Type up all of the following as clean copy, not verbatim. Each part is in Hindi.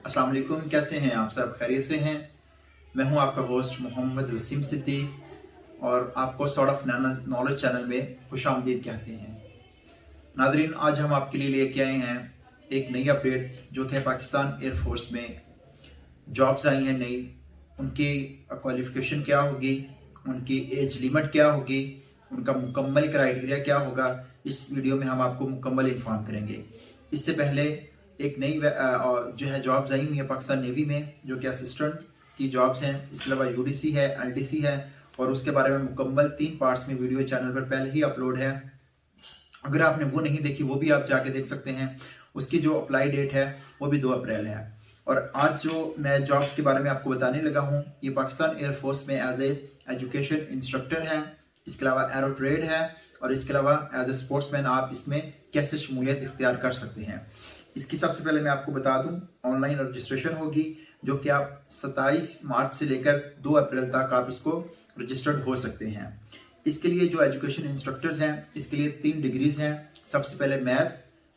अस्सलाम वालेकुम, कैसे हैं आप सब? खैरियत से हैं? मैं हूं आपका होस्ट मोहम्मद वसीम सिद्दीक और आपको सॉर्ट ऑफ नॉलेज चैनल में खुशामदीद कहते हैं। नादरीन, आज हम आपके लिए लेके आए हैं एक नई अपडेट जो कि पाकिस्तान एयरफोर्स में जॉब्स आई हैं नई। उनकी क्वालिफिकेशन क्या होगी, उनकी एज लिमिट क्या होगी, उनका मुकम्मल क्राइटेरिया क्या होगा, इस वीडियो में हम आपको मुकम्मल इन्फॉर्म करेंगे। इससे पहले एक नई जो है जॉब्स आई हुई है पाकिस्तान नेवी में, जो कि असिस्टेंट की जॉब्स हैं। इसके अलावा यूडीसी है, एलडीसी है, और उसके बारे में मुकम्मल 3 पार्ट्स में वीडियो चैनल पर पहले ही अपलोड है। अगर आपने वो नहीं देखी वो भी आप जाके देख सकते हैं। उसकी जो अप्लाई डेट है वो भी 2 अप्रैल है। और आज जो मैं जॉब्स के बारे में आपको बताने लगा हूँ, ये पाकिस्तान एयरफोर्स में एज ए एजुकेशन इंस्ट्रक्टर है, इसके अलावा एरो ट्रेड है, और इसके अलावा एज ए स्पोर्ट्समैन आप इसमें कैसे शमूलियत इख्तियार कर सकते हैं। इसकी सबसे पहले मैं आपको बता दूं, ऑनलाइन रजिस्ट्रेशन होगी, जो कि आप 27 मार्च से लेकर 2 अप्रैल तक आप इसको रजिस्टर्ड हो सकते हैं। इसके लिए जो एजुकेशन इंस्ट्रक्टर्स हैं, इसके लिए 3 डिग्रीज हैं। सबसे पहले मैथ,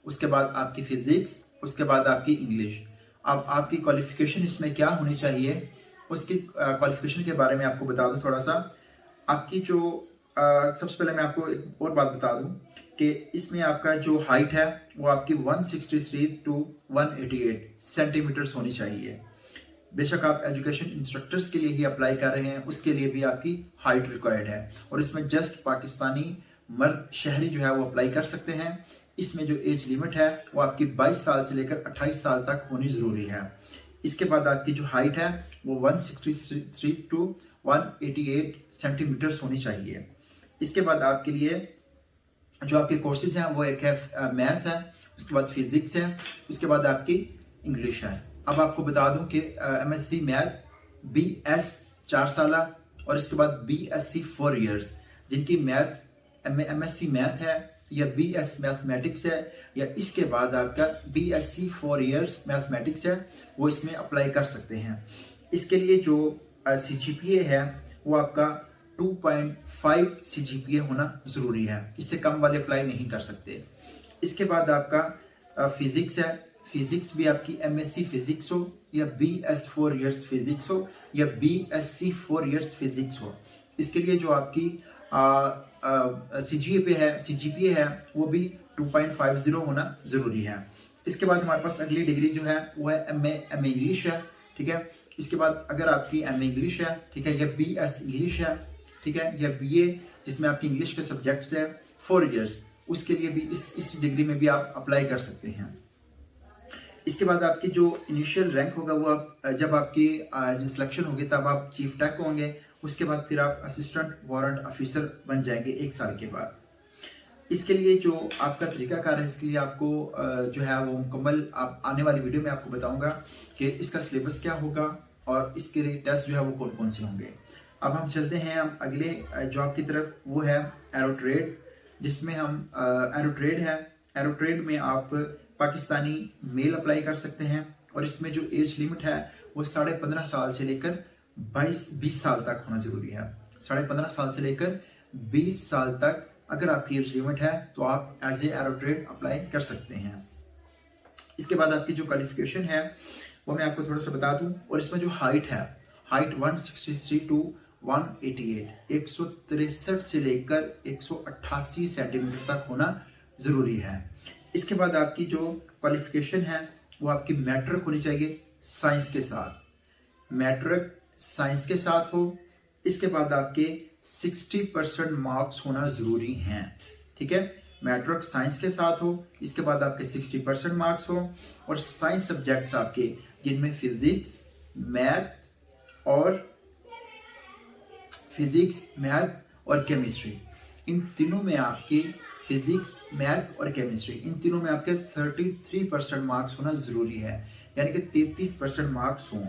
उसके बाद आपकी फिजिक्स, उसके बाद आपकी इंग्लिश। अब आपकी क्वालिफिकेशन इसमें क्या होनी चाहिए, उसकी क्वालिफिकेशन के बारे में आपको बता दूं थोड़ा सा। आपकी जो सबसे पहले मैं आपको एक और बात बता दूं कि इसमें आपका जो हाइट है वो आपकी 163 टू 188 सेंटीमीटर्स होनी चाहिए। बेशक आप एजुकेशन इंस्ट्रक्टर्स के लिए ही अप्लाई कर रहे हैं, उसके लिए भी आपकी हाइट रिक्वायर्ड है। और इसमें जस्ट पाकिस्तानी मर्द शहरी जो है वो अप्लाई कर सकते हैं। इसमें जो एज लिमिट है वो आपकी 22 साल से लेकर 28 साल तक होनी जरूरी है। इसके बाद आपकी जो हाइट है वो 163 टू 188 सेंटीमीटर्स होनी चाहिए। इसके बाद आपके लिए जो आपके कोर्सेज हैं वो एक है मैथ है, उसके बाद फिजिक्स है, उसके बाद आपकी इंग्लिश है। अब आपको बता दूं कि एमएससी मैथ बीएस 4 साल और इसके बाद बीएससी 4 इयर्स, जिनकी मैथ एमएससी मैथ है या बीएस मैथमेटिक्स है या इसके बाद आपका बीएससी 4 इयर्स मैथमेटिक्स है, वो इसमें अप्लाई कर सकते हैं। इसके लिए जो सीजीपीए है वो आपका 2.5 CGPA होना जरूरी है, इससे कम वाले अप्लाई नहीं कर सकते। इसके बाद आपका फिजिक्स है, फिजिक्स भी आपकी एमएससी फिजिक्स हो या BS 4 इयर्स फिजिक्स हो या BSc 4 इयर्स फिजिक्स हो। इसके लिए जो आपकी CGPA है वो भी 2.50 होना जरूरी है। इसके बाद हमारे पास अगली डिग्री जो है वो है एमए इंग्लिश है, ठीक है। इसके बाद अगर आपकी एमए इंग्लिश है, ठीक है, या BS इंग्लिश है, ठीक है, या BA जिसमें आपकी इंग्लिश के सब्जेक्ट्स है 4 इयर्स, उसके लिए भी इस डिग्री में भी आप अप्लाई कर सकते हैं। इसके बाद आपकी जो इनिशियल रैंक होगा वो आप जब आपकी सिलेक्शन होगी तब आप चीफ टेक होंगे। उसके बाद फिर आप असिस्टेंट वारंट ऑफिसर बन जाएंगे 1 साल के बाद। इसके लिए जो आपका तरीकाकार है, इसके लिए आपको जो है वो मुकम्मल आप आने वाली वीडियो में आपको बताऊंगा कि इसका सिलेबस क्या होगा और इसके लिए टेस्ट जो है वो कौन कौन से होंगे। अब हम चलते हैं हम अगले जॉब की तरफ, वो है एरो ट्रेड, जिसमें हम एरो ट्रेड है। एरो ट्रेड में आप पाकिस्तानी मेल अप्लाई कर सकते हैं और इसमें जो एज लिमिट है वो 15.5 साल से लेकर 20 साल तक होना जरूरी है। 15.5 साल से लेकर 20 साल तक अगर आपकी एज लिमिट है तो आप as a aero trade apply कर सकते हैं। इसके बाद आपकी जो क्वालिफिकेशन है वो मैं आपको थोड़ा सा बता दूं। और इसमें जो हाइट है, हाइट 163 टू 188 163 से लेकर 188 सेंटीमीटर तक होना जरूरी है। इसके बाद आपकी जो क्वालिफिकेशन है वो आपकी मैट्रिक होनी चाहिए साइंस के साथ, मैट्रिक साइंस के साथ हो। इसके बाद आपके 60% मार्क्स होना जरूरी हैं, ठीक है, मैट्रिक साइंस के साथ हो। इसके बाद आपके 60% मार्क्स हो और साइंस सब्जेक्ट्स आपके जिनमें फिजिक्स मैथ और केमिस्ट्री, इन तीनों में आपकी फिजिक्स मैथ और केमिस्ट्री, इन तीनों में आपके 33% मार्क्स होना जरूरी है, यानी कि 33% मार्क्स हों।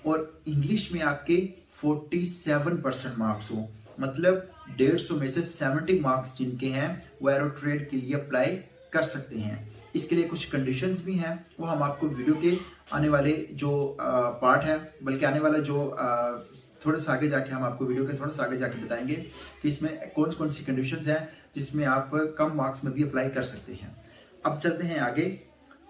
और इंग्लिश में आपके 47% मार्क्स हो, मतलब 150 में से 70 मार्क्स जिनके हैं वो एरो ट्रेड के लिए अप्लाई कर सकते हैं। इसके लिए कुछ कंडीशंस भी हैं, वो हम आपको वीडियो के आने वाले जो पार्ट है, बल्कि आने वाला जो थोड़ा सा आगे जाके हम आपको वीडियो के थोड़ा सा आगे जाके बताएंगे कि इसमें कौन कौन सी कंडीशंस हैं जिसमें आप कम मार्क्स में भी अप्लाई कर सकते हैं। अब चलते हैं आगे।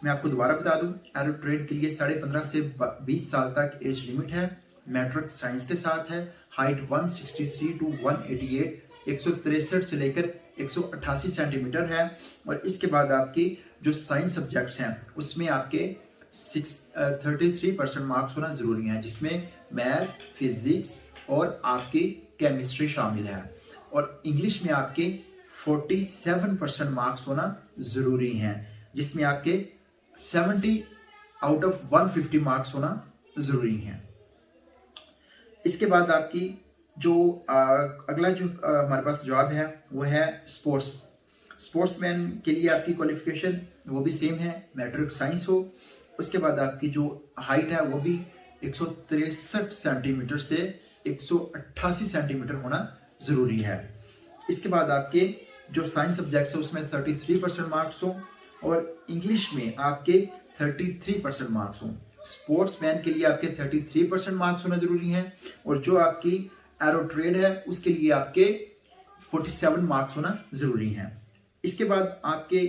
मैं आपको दोबारा बता दूं, एरो ट्रेड के लिए 15.5 से 20 साल तक एज लिमिट है, मैट्रिक साइंस के साथ है, हाइट 163 टू 188, 163 से लेकर 188 सेंटीमीटर है। और इसके बाद आपकी जो साइंस सब्जेक्ट्स हैं उसमें आपके 33% मार्क्स होना जरूरी है, जिसमें मैथ, फिजिक्स और आपकी केमिस्ट्री शामिल है। और इंग्लिश में आपके 47% मार्क्स होना जरूरी हैं, जिसमें आपके 70 आउट ऑफ 150 मार्क्स होना जरूरी हैं। इसके बाद आपकी जो अगला जो हमारे पास जॉब है वो है स्पोर्ट्समैन के लिए आपकी क्वालिफिकेशन वो भी सेम है, मैट्रिक साइंस हो। उसके बाद आपकी जो हाइट है वो भी 163 सेंटीमीटर से 188 सेंटीमीटर होना जरूरी है। इसके बाद आपके जो साइंस सब्जेक्ट्स है उसमें 33% मार्क्स हो और इंग्लिश में आपके 33% मार्क्स हो। स्पोर्ट्समैन के लिए आपके 33% मार्क्स होना जरूरी है और जो आपकी एरो ट्रेड है उसके लिए आपके 47 मार्क्स होना जरूरी है। इसके बाद आपके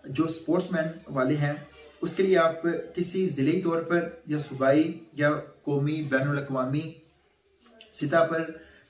जो स्पोर्ट्समैन वाले हैं उसके लिए आप किसी जिले तौर पर या सूबाई या कौमी बैनुल अक़वामी सतह पर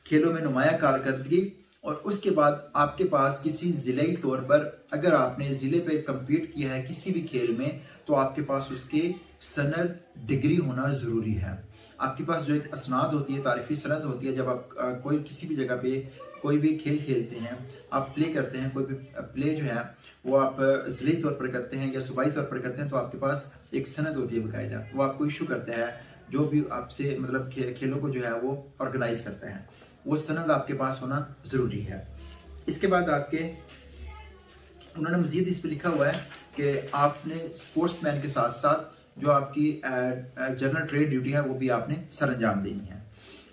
खेलों में नुमाया कारकर्दगी और उसके बाद आपके पास किसी जिले तौर पर अगर आपने जिले पे कम्पीट किया है किसी भी खेल में तो आपके पास उसके सनद डिग्री होना ज़रूरी है। आपके पास जो एक असनाद होती है, तारीफी सनद होती है, जब आप कोई किसी भी जगह पे कोई भी खेल खेलते हैं, आप प्ले करते हैं, कोई भी प्ले जो है वो आप ज़िले तौर पर करते हैं या सूबाई तौर पर करते हैं, तो आपके पास एक सनद होती है बाकायदा, वो आपको इशू करता है जो भी आपसे मतलब खेलों को जो है वो ऑर्गेनाइज करता है, वो सनद आपके पास होना ज़रूरी है। इसके बाद आपके उन्होंने मजीद इस पर लिखा हुआ है कि आपने स्पोर्ट्समैन के साथ साथ जो आपकी जनरल ट्रेड ड्यूटी है वो भी आपने सर अंजाम देनी है।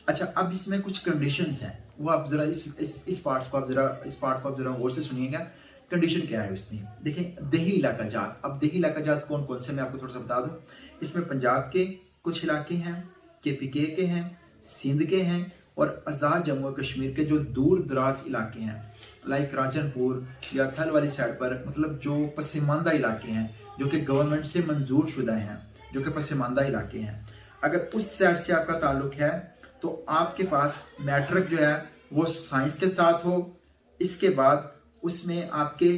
अच्छा, अब इसमें कुछ कंडीशंस हैं, वो आप जरा इस पार्ट को आप जरा गौर से सुनिएगा। कंडीशन क्या है उसमें? देखें, देही इलाका जात। अब देही इलाका जात कौन कौन से मैं आपको थोड़ा सा बता दूं। इसमें पंजाब के कुछ इलाके हैं, KPK के हैं, सिंध के हैं और आज़ाद जम्मू कश्मीर के जो दूर दराज इलाके हैं लाइक राजनपुर या थल वाली साइड पर, मतलब जो पसमानदा इलाके हैं जो कि गवर्नमेंट से मंजूर शुदा हैं, जो कि पसमानदा इलाके हैं, अगर उस साइड से आपका ताल्लुक है तो आपके पास मैट्रिक जो है वो साइंस के साथ हो। इसके बाद उसमें आपके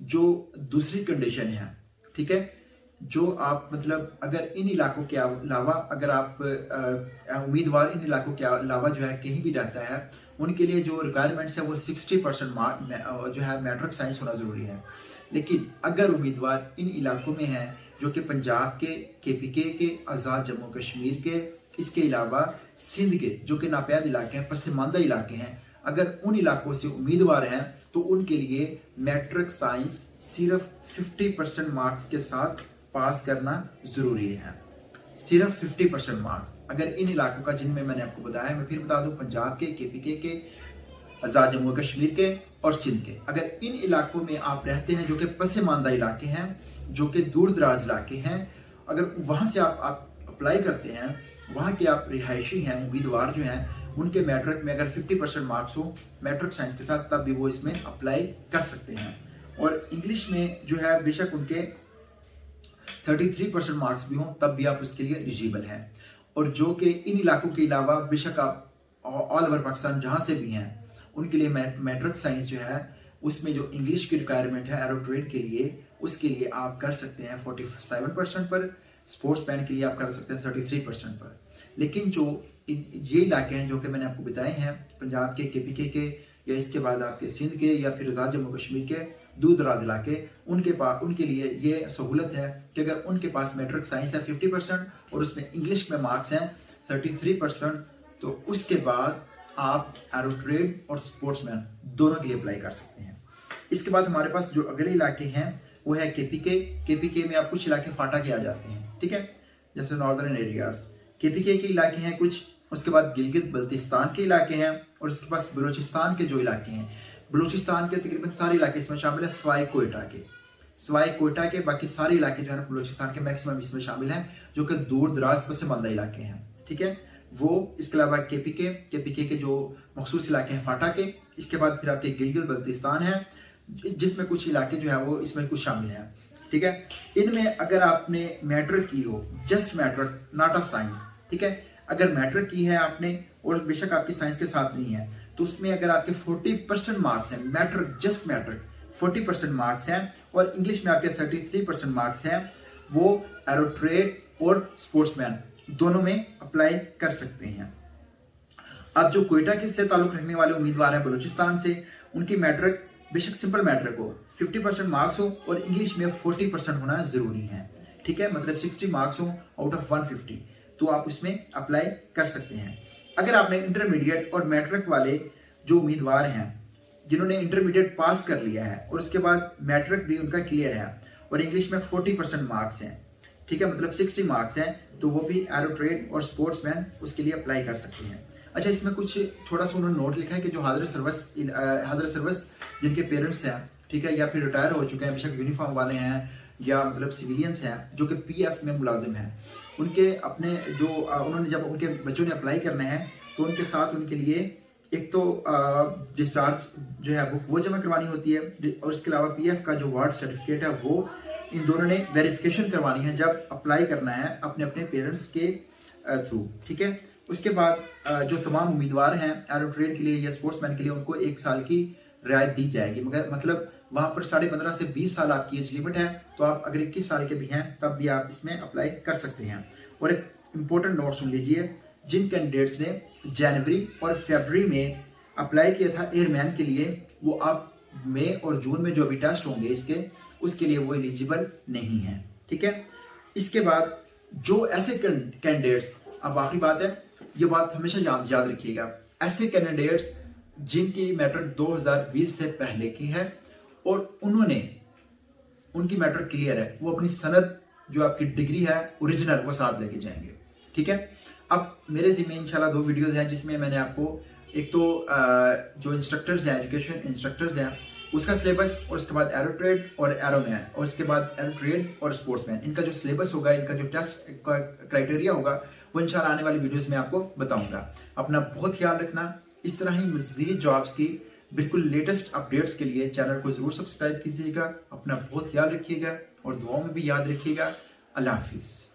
जो दूसरी कंडीशन है, ठीक है, जो आप मतलब अगर इन इलाकों के अलावा अगर आप उम्मीदवार इन इलाकों के अलावा जो है कहीं भी रहता है, उनके लिए जो रिक्वायरमेंट्स है वो 60% जो है मैट्रिक साइंस होना ज़रूरी है। लेकिन अगर उम्मीदवार इन इलाकों में है जो कि पंजाब के, KPK के, आज़ाद जम्मू कश्मीर के, इसके अलावा सिंध के जो कि नापैद इलाके हैं, पसमानदा इलाके हैं, अगर उन इलाकों से उम्मीदवार हैं तो उनके लिए मैट्रिक साइंस सिर्फ 50% मार्क्स के साथ पास करना जरूरी है। सिर्फ 50% मार्क्स। अगर इन इलाकों का जिनमें मैंने आपको बताया, मैं फिर बता दूं, पंजाब के, KPK के, आज़ाद जम्मू कश्मीर के और सिंध के, अगर इन इलाकों में आप रहते हैं जो कि पसमानदा इलाके हैं, जो कि दूर दराज इलाके हैं, अगर वहां से आप अप्लाई करते हैं, वहां के आप रिहायशी हैं, उम्मीदवार जो हैं, उनके मैट्रिक में अगर 50% मार्क्स हो मैट्रिक साइंस के साथ, तब भी वो इसमें अप्लाई कर सकते हैं। और इंग्लिश में जो है बेशक उनके 33% मार्क्स भी हों तब भी आप उसके लिए एलिजिबल हैं। और जो कि इन इलाकों के अलावा बेशक आप ऑल ओवर पाकिस्तान जहां से भी हैं, उनके लिए मैट्रिक साइंस जो है उसमें जो इंग्लिश की रिक्वायरमेंट है एरो ट्रेड के लिए, उसके लिए आप कर सकते हैं 47% पर, स्पोर्ट्समैन के लिए आप कर सकते हैं 33% पर। लेकिन जो ये इलाके हैं जो कि मैंने आपको बताए हैं, पंजाब के, KPK के, या इसके बाद आपके सिंध के या फिर आज़ाद जम्मू कश्मीर के दूर दराज इलाके, उनके लिए ये सहूलत है कि अगर उनके पास मैट्रिक साइंस है 50% और उसमें इंग्लिश में मार्क्स हैं 33%, तो उसके बाद आप एरो ट्रेड और स्पोर्ट्समैन दोनों के लिए अप्लाई कर सकते हैं। इसके बाद हमारे पास जो अगले इलाके हैं वो है KPK में आप कुछ इलाके फाटा के आ जाते हैं, ठीक है, जैसे नॉर्दर्न एरियाज KPK के इलाके हैं कुछ। उसके बाद गिलगित बल्तिस्तान के इलाके हैं और उसके पास बलूचिस्तान के जो इलाके हैं, बलूचिस्तान के तकरीबन सारे इलाके इसमें शामिल है, सवाई कोयटा के बाकी सारे इलाके जो है बलूचिस्तान के मैक्सिमम इसमें शामिल हैं, जो कि दूर दराज पसमानदा इलाके हैं, ठीक है वो। इसके अलावा KPK के जो मखसूस इलाके हैं फाटा के, इसके बाद फिर आपके गिलगित बल्तिस्तान है जिसमें कुछ इलाके जो है वो इसमें कुछ शामिल हैं, ठीक है। इनमें अगर आपने मैट्रिक की हो, just matric, not of science, ठीक है, अगर मैट्रिक की है आपने और बेशक आपकी साइंस के साथ नहीं है, तो उसमें अगर आपके 40% मार्क्स हैं, मैट्रिक, जस्ट मैट्रिक 40% मार्क्स हैं और इंग्लिश में आपके 33% मार्क्स हैं, वो एरो ट्रेड और स्पोर्ट्समैन दोनों में अप्लाई कर सकते हैं। अब जो क्वेटा के से ताल्लुक रखने वाले उम्मीदवार हैं बलूचिस्तान से, उनकी मैट्रिक बेशक सिंपल मैट्रिक हो, 50% मार्क्स हो और इंग्लिश में 40% होना जरूरी है, ठीक है, मतलब 60 मार्क्स हो आउट ऑफ 150, तो आप इसमें अप्लाई कर सकते हैं। अगर आपने इंटरमीडिएट और मैट्रिक वाले जो उम्मीदवार हैं जिन्होंने इंटरमीडिएट पास कर लिया है और उसके बाद मैट्रिक भी उनका क्लियर है और इंग्लिश में 40% मार्क्स हैं, ठीक है, मतलब 60 मार्क्स हैं, तो वो भी एरो ट्रेड और स्पोर्ट्समैन उसके लिए अप्लाई कर सकते हैं। अच्छा, इसमें कुछ थोड़ा सा उन्होंने नोट लिखा है कि जो हाजिर सर्विस जिनके पेरेंट्स हैं, ठीक है, या फिर रिटायर हो चुके हैं, बेशक यूनिफॉर्म वाले हैं या मतलब सिविलियंस हैं जो कि पीएफ में मुलाजिम हैं, उनके अपने जो उन्होंने जब उनके बच्चों ने अप्लाई करना है तो उनके साथ उनके लिए एक तो डिस्चार्ज जो है वो जमा करवानी होती है और इसके अलावा पीएफ का जो वार्ड सर्टिफिकेट है वो इन दोनों ने वेरिफिकेशन करवानी है जब अप्लाई करना है अपने अपने पेरेंट्स के थ्रू, ठीक है। उसके बाद जो तमाम उम्मीदवार हैं एरो ट्रेड के लिए या स्पोर्ट्समैन के लिए, उनको 1 साल की रियायत दी जाएगी, मगर मतलब वहां पर 15.5 से 20 साल आपकी एज लिमिट है, तो आप अगर 21 साल के भी हैं तब भी आप इसमें अप्लाई कर सकते हैं। और एक इम्पोर्टेंट नोट सुन लीजिए, जिन कैंडिडेट्स ने जनवरी और फरवरी में अप्लाई किया था एयरमैन के लिए, वो अब मई और जून में जो अभी टेस्ट होंगे इसके, उसके लिए वो एलिजिबल नहीं है, ठीक है। इसके बाद जो ऐसे कैंडिडेट्स, अब आखिरी बात है, ये बात हमेशा याद रखिएगा, ऐसे कैंडिडेट्स जिनकी मैट्रिक 2020 से पहले की है और उनकी मैट्रिक क्लियर है, वो अपनी सनद जो आपकी डिग्री है ओरिजिनल वो साथ लेके जाएंगे, ठीक है। अब मेरे जिम्मे इंशाल्लाह 2 वीडियोस हैं जिसमें मैंने आपको एक तो जो इंस्ट्रक्टर्स हैं, एजुकेशन इंस्ट्रक्टर्स हैं, उसका सिलेबस और उसके बाद एरो ट्रेड और एरोमैन और उसके बाद एरो ट्रेड और स्पोर्ट्समैन, इनका जो सिलेबस होगा, इनका जो टेस्ट का क्राइटेरिया होगा, वो इंशाल्लाह आने वाली वीडियोस में आपको बताऊंगा। अपना बहुत ख्याल रखना। इस तरह ही मज़ीद जॉब्स की बिल्कुल लेटेस्ट अपडेट्स के लिए चैनल को ज़रूर सब्सक्राइब कीजिएगा। अपना बहुत ख्याल रखिएगा और दुआओं में भी याद रखिएगा। अल्लाह हाफिज़।